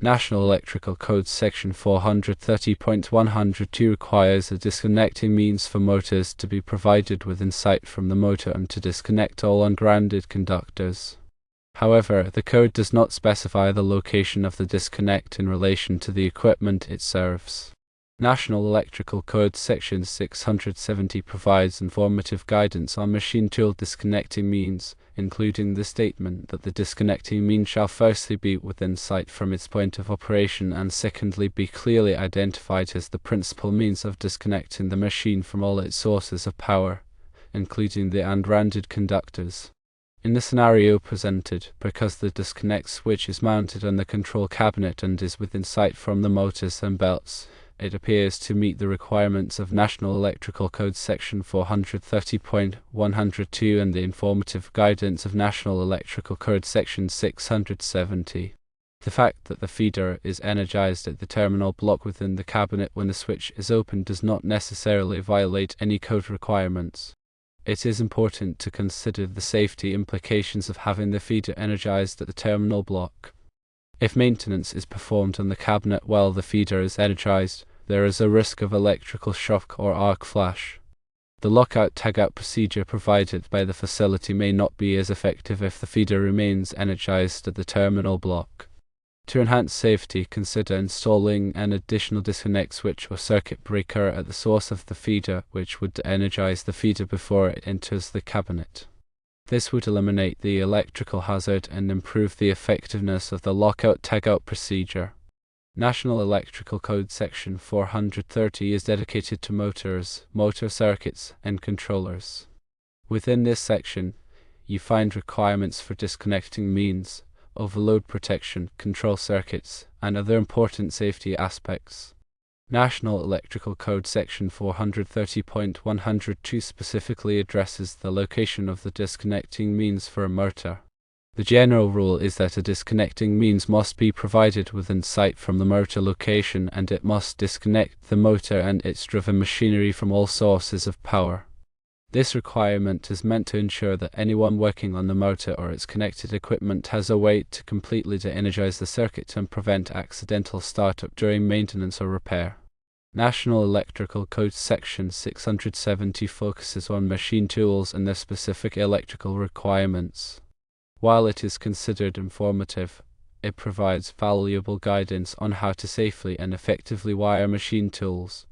National Electrical Code Section 430.102 requires a disconnecting means for motors to be provided within sight from the motor and to disconnect all ungrounded conductors. However, the code does not specify the location of the disconnect in relation to the equipment it serves. National Electrical Code Section 670 provides informative guidance on machine tool disconnecting means, including the statement that the disconnecting means shall firstly be within sight from its point of operation and secondly be clearly identified as the principal means of disconnecting the machine from all its sources of power, including the ungrounded conductors. In the scenario presented, because the disconnect switch is mounted on the control cabinet and is within sight from the motors and belts, it appears to meet the requirements of National Electrical Code Section 430.102 and the informative guidance of National Electrical Code Section 670. The fact that the feeder is energized at the terminal block within the cabinet when the switch is open does not necessarily violate any code requirements. It is important to consider the safety implications of having the feeder energized at the terminal block. If maintenance is performed on the cabinet while the feeder is energized, there is a risk of electrical shock or arc flash. The lockout-tagout procedure provided by the facility may not be as effective if the feeder remains energized at the terminal block. To enhance safety, consider installing an additional disconnect switch or circuit breaker at the source of the feeder, which would energize the feeder before it enters the cabinet. This would eliminate the electrical hazard and improve the effectiveness of the lockout-tagout procedure. National Electrical Code Section 430 is dedicated to motors, motor circuits, and controllers. Within this section, you find requirements for disconnecting means, overload protection, control circuits, and other important safety aspects. National Electrical Code Section 430.102 specifically addresses the location of the disconnecting means for a motor. The general rule is that a disconnecting means must be provided within sight from the motor location and it must disconnect the motor and its driven machinery from all sources of power. This requirement is meant to ensure that anyone working on the motor or its connected equipment has a way to completely de-energize the circuit and prevent accidental startup during maintenance or repair. National Electrical Code Section 670 focuses on machine tools and their specific electrical requirements. While it is considered informative, it provides valuable guidance on how to safely and effectively wire machine tools.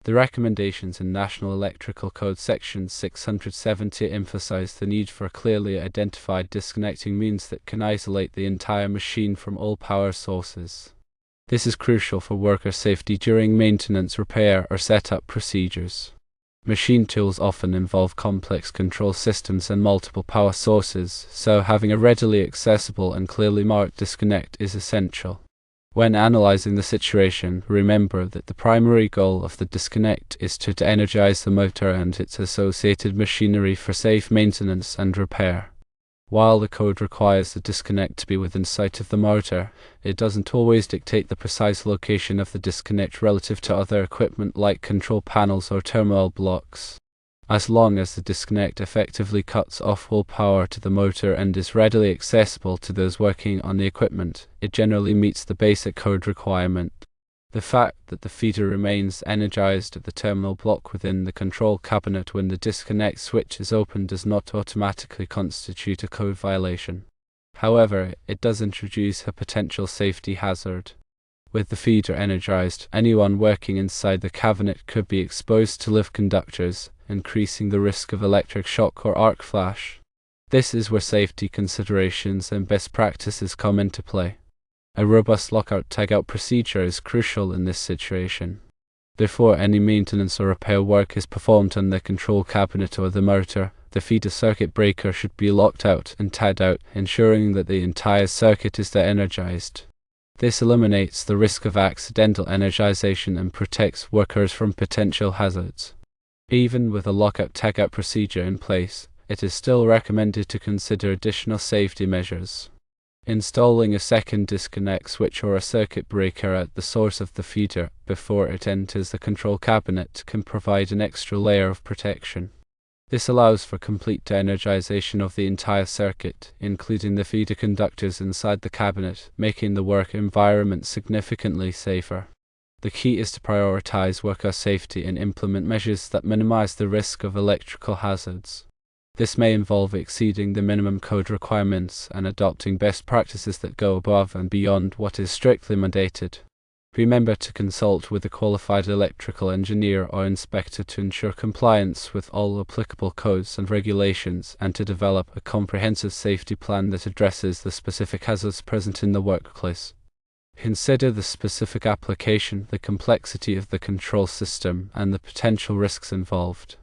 The recommendations in National Electrical Code Section 670 emphasize the need for a clearly identified disconnecting means that can isolate the entire machine from all power sources. This is crucial for worker safety during maintenance, repair, or setup procedures. Machine tools often involve complex control systems and multiple power sources, so having a readily accessible and clearly marked disconnect is essential. When analyzing the situation, remember that the primary goal of the disconnect is to de-energize the motor and its associated machinery for safe maintenance and repair. While the code requires the disconnect to be within sight of the motor, it doesn't always dictate the precise location of the disconnect relative to other equipment like control panels or terminal blocks. As long as the disconnect effectively cuts off all power to the motor and is readily accessible to those working on the equipment, it generally meets the basic code requirement. The fact that the feeder remains energized at the terminal block within the control cabinet when the disconnect switch is open does not automatically constitute a code violation. However, it does introduce a potential safety hazard. With the feeder energized, anyone working inside the cabinet could be exposed to live conductors, increasing the risk of electric shock or arc flash. This is where safety considerations and best practices come into play. A robust lockout-tagout procedure is crucial in this situation. Before any maintenance or repair work is performed on the control cabinet or the motor, the feeder circuit breaker should be locked out and tagged out, ensuring that the entire circuit is de-energized. This eliminates the risk of accidental energization and protects workers from potential hazards. Even with a lockout-tagout procedure in place, it is still recommended to consider additional safety measures. Installing a second disconnect switch or a circuit breaker at the source of the feeder before it enters the control cabinet can provide an extra layer of protection. This allows for complete energization of the entire circuit, including the feeder conductors inside the cabinet, making the work environment significantly safer. The key is to prioritize worker safety and implement measures that minimize the risk of electrical hazards. This may involve exceeding the minimum code requirements and adopting best practices that go above and beyond what is strictly mandated. Remember to consult with a qualified electrical engineer or inspector to ensure compliance with all applicable codes and regulations, and to develop a comprehensive safety plan that addresses the specific hazards present in the workplace. Consider the specific application, the complexity of the control system, and the potential risks involved.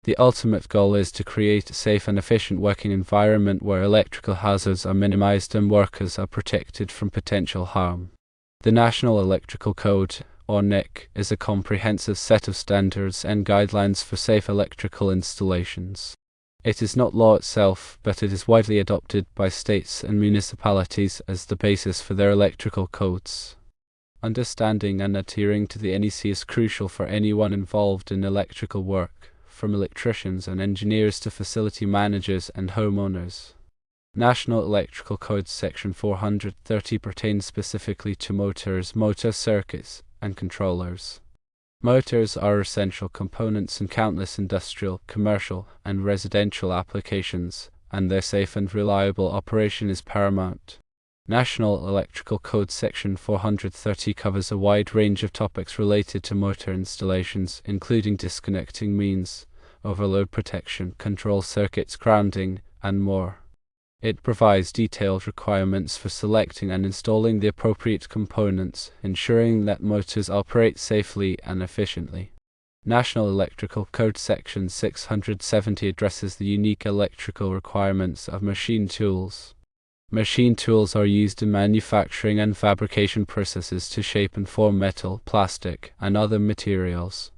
The ultimate goal is to create a safe and efficient working environment where electrical hazards are minimized and workers are protected from potential harm. The National Electrical Code, or NEC, is a comprehensive set of standards and guidelines for safe electrical installations. It is not law itself, but it is widely adopted by states and municipalities as the basis for their electrical codes. Understanding and adhering to the NEC is crucial for anyone involved in electrical work, from electricians and engineers to facility managers and homeowners. National Electrical Code Section 430 pertains specifically to motors, motor circuits, and controllers. Motors are essential components in countless industrial, commercial, and residential applications, and their safe and reliable operation is paramount. National Electrical Code Section 430 covers a wide range of topics related to motor installations, including disconnecting means, overload protection, control circuits, grounding, and more. It provides detailed requirements for selecting and installing the appropriate components, ensuring that motors operate safely and efficiently. National Electrical Code Section 670 addresses the unique electrical requirements of machine tools. Machine tools are used in manufacturing and fabrication processes to shape and form metal, plastic, and other materials.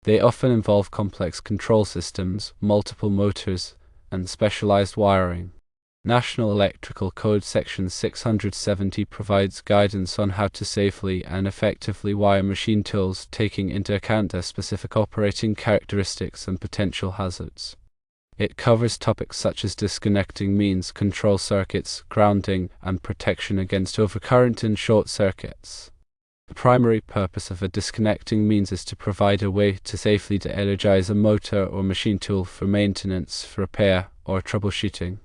They often involve complex control systems, multiple motors, and specialized wiring. National Electrical Code Section 670 provides guidance on how to safely and effectively wire machine tools, taking into account their specific operating characteristics and potential hazards. It covers topics such as disconnecting means, control circuits, grounding, and protection against overcurrent and short circuits. The primary purpose of a disconnecting means is to provide a way to safely de-energize a motor or machine tool for maintenance, for repair, or troubleshooting.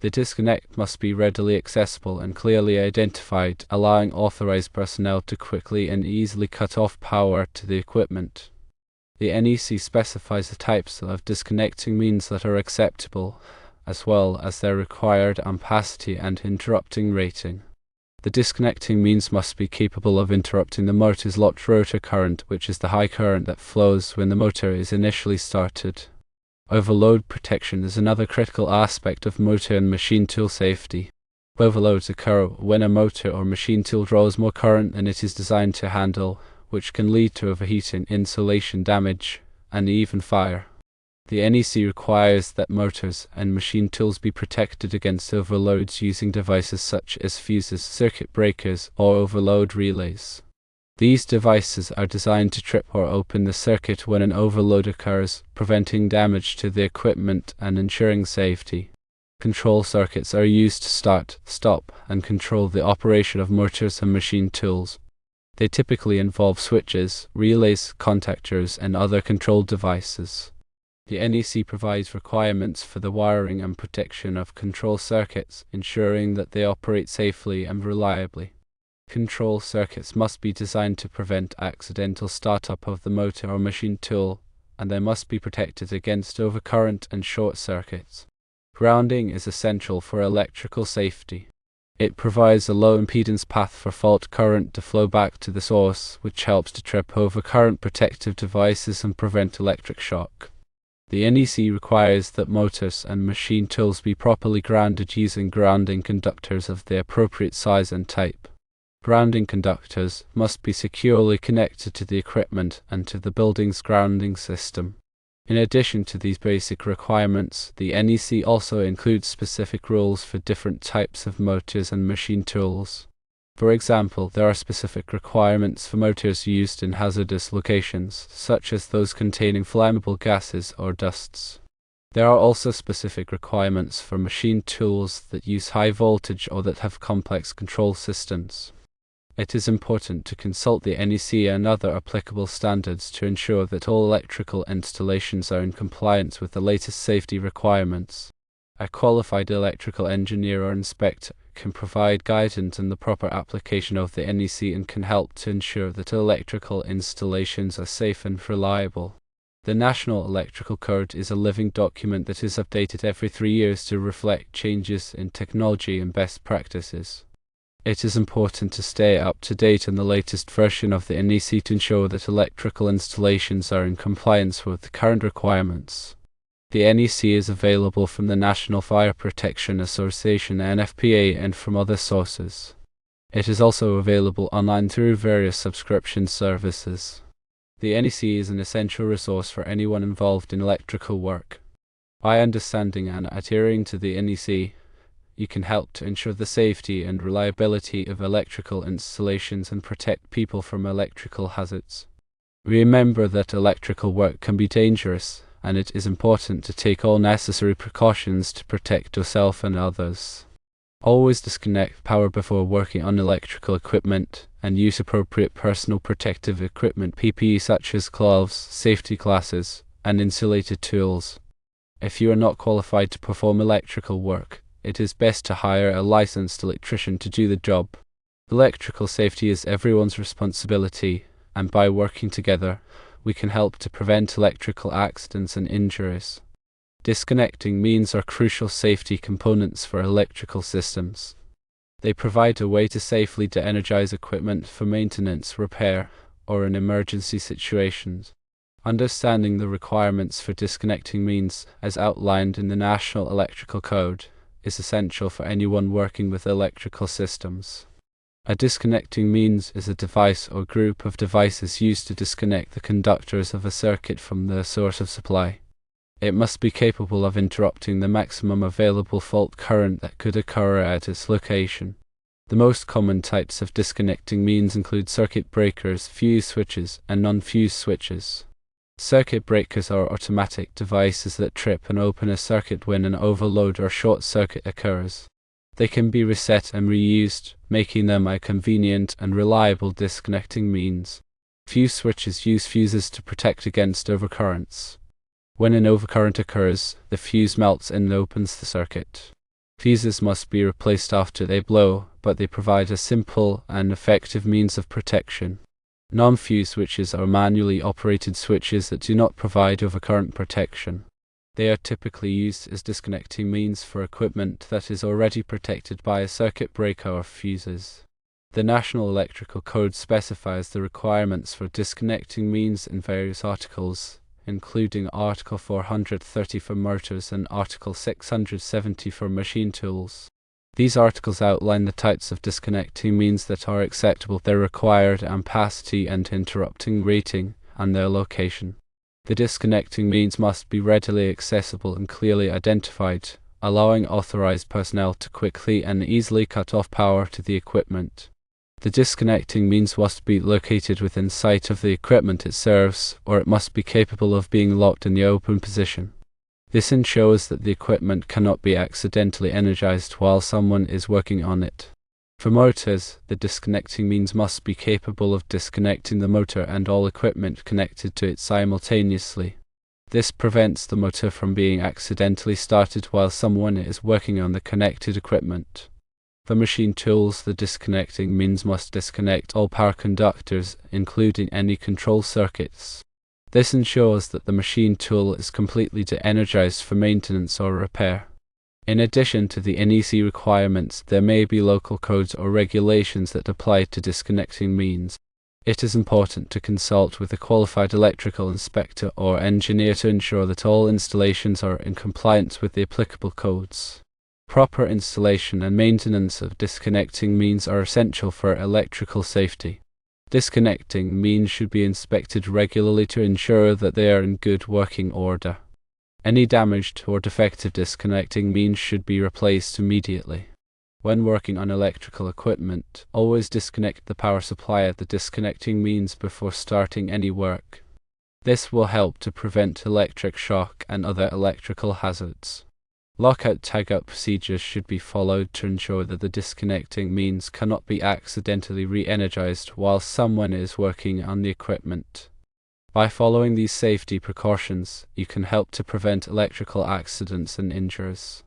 The disconnect must be readily accessible and clearly identified, allowing authorized personnel to quickly and easily cut off power to the equipment. The NEC specifies the types of disconnecting means that are acceptable, as well as their required ampacity and interrupting rating. The disconnecting means must be capable of interrupting the motor's locked rotor current, which is the high current that flows when the motor is initially started. Overload protection is another critical aspect of motor and machine tool safety. Overloads occur when a motor or machine tool draws more current than it is designed to handle, which can lead to overheating, insulation damage, and even fire. The NEC requires that motors and machine tools be protected against overloads using devices such as fuses, circuit breakers, or overload relays. These devices are designed to trip or open the circuit when an overload occurs, preventing damage to the equipment and ensuring safety. Control circuits are used to start, stop, and control the operation of motors and machine tools. They typically involve switches, relays, contactors, and other control devices. The NEC provides requirements for the wiring and protection of control circuits, ensuring that they operate safely and reliably. Control circuits must be designed to prevent accidental startup of the motor or machine tool, and they must be protected against overcurrent and short circuits. Grounding is essential for electrical safety. It provides a low impedance path for fault current to flow back to the source, which helps to trip overcurrent protective devices and prevent electric shock. The NEC requires that motors and machine tools be properly grounded using grounding conductors of the appropriate size and type. Grounding conductors must be securely connected to the equipment and to the building's grounding system. In addition to these basic requirements, the NEC also includes specific rules for different types of motors and machine tools. For example, there are specific requirements for motors used in hazardous locations, such as those containing flammable gases or dusts. There are also specific requirements for machine tools that use high voltage or that have complex control systems. It is important to consult the NEC and other applicable standards to ensure that all electrical installations are in compliance with the latest safety requirements. A qualified electrical engineer or inspector can provide guidance in the proper application of the NEC and can help to ensure that electrical installations are safe and reliable. The National Electrical Code is a living document that is updated every 3 years to reflect changes in technology and best practices. It is important to stay up to date on the latest version of the NEC to ensure that electrical installations are in compliance with the current requirements. The NEC is available from the National Fire Protection Association (NFPA) and from other sources. It is also available online through various subscription services. The NEC is an essential resource for anyone involved in electrical work. By understanding and adhering to the NEC, you can help to ensure the safety and reliability of electrical installations and protect people from electrical hazards. Remember that electrical work can be dangerous, and it is important to take all necessary precautions to protect yourself and others. Always disconnect power before working on electrical equipment, and use appropriate personal protective equipment (PPE) such as gloves, safety glasses, and insulated tools. If you are not qualified to perform electrical work, it is best to hire a licensed electrician to do the job. Electrical safety is everyone's responsibility, and by working together, we can help to prevent electrical accidents and injuries. Disconnecting means are crucial safety components for electrical systems. They provide a way to safely de-energize equipment for maintenance, repair, or in emergency situations. Understanding the requirements for disconnecting means, as outlined in the National Electrical Code, is essential for anyone working with electrical systems. A disconnecting means is a device or group of devices used to disconnect the conductors of a circuit from their source of supply. It must be capable of interrupting the maximum available fault current that could occur at its location. The most common types of disconnecting means include circuit breakers, fuse switches, and non-fuse switches. Circuit breakers are automatic devices that trip and open a circuit when an overload or short circuit occurs. They can be reset and reused, making them a convenient and reliable disconnecting means. Fuse switches use fuses to protect against overcurrents. When an overcurrent occurs, the fuse melts and opens the circuit. Fuses must be replaced after they blow, but they provide a simple and effective means of protection. Non-fuse switches are manually operated switches that do not provide overcurrent protection. They are typically used as disconnecting means for equipment that is already protected by a circuit breaker or fuses. The National Electrical Code specifies the requirements for disconnecting means in various articles, including Article 430 for motors and Article 670 for machine tools. These articles outline the types of disconnecting means that are acceptable, their required ampacity and interrupting rating, and their location. The disconnecting means must be readily accessible and clearly identified, allowing authorized personnel to quickly and easily cut off power to the equipment. The disconnecting means must be located within sight of the equipment it serves, or it must be capable of being locked in the open position. This ensures that the equipment cannot be accidentally energized while someone is working on it. For motors, the disconnecting means must be capable of disconnecting the motor and all equipment connected to it simultaneously. This prevents the motor from being accidentally started while someone is working on the connected equipment. For machine tools, the disconnecting means must disconnect all power conductors, including any control circuits. This ensures that the machine tool is completely de-energized for maintenance or repair. In addition to the NEC requirements, there may be local codes or regulations that apply to disconnecting means. It is important to consult with a qualified electrical inspector or engineer to ensure that all installations are in compliance with the applicable codes. Proper installation and maintenance of disconnecting means are essential for electrical safety. Disconnecting means should be inspected regularly to ensure that they are in good working order. Any damaged or defective disconnecting means should be replaced immediately. When working on electrical equipment, always disconnect the power supply at the disconnecting means before starting any work. This will help to prevent electric shock and other electrical hazards. Lockout-tagout procedures should be followed to ensure that the disconnecting means cannot be accidentally re-energized while someone is working on the equipment. By following these safety precautions, you can help to prevent electrical accidents and injuries.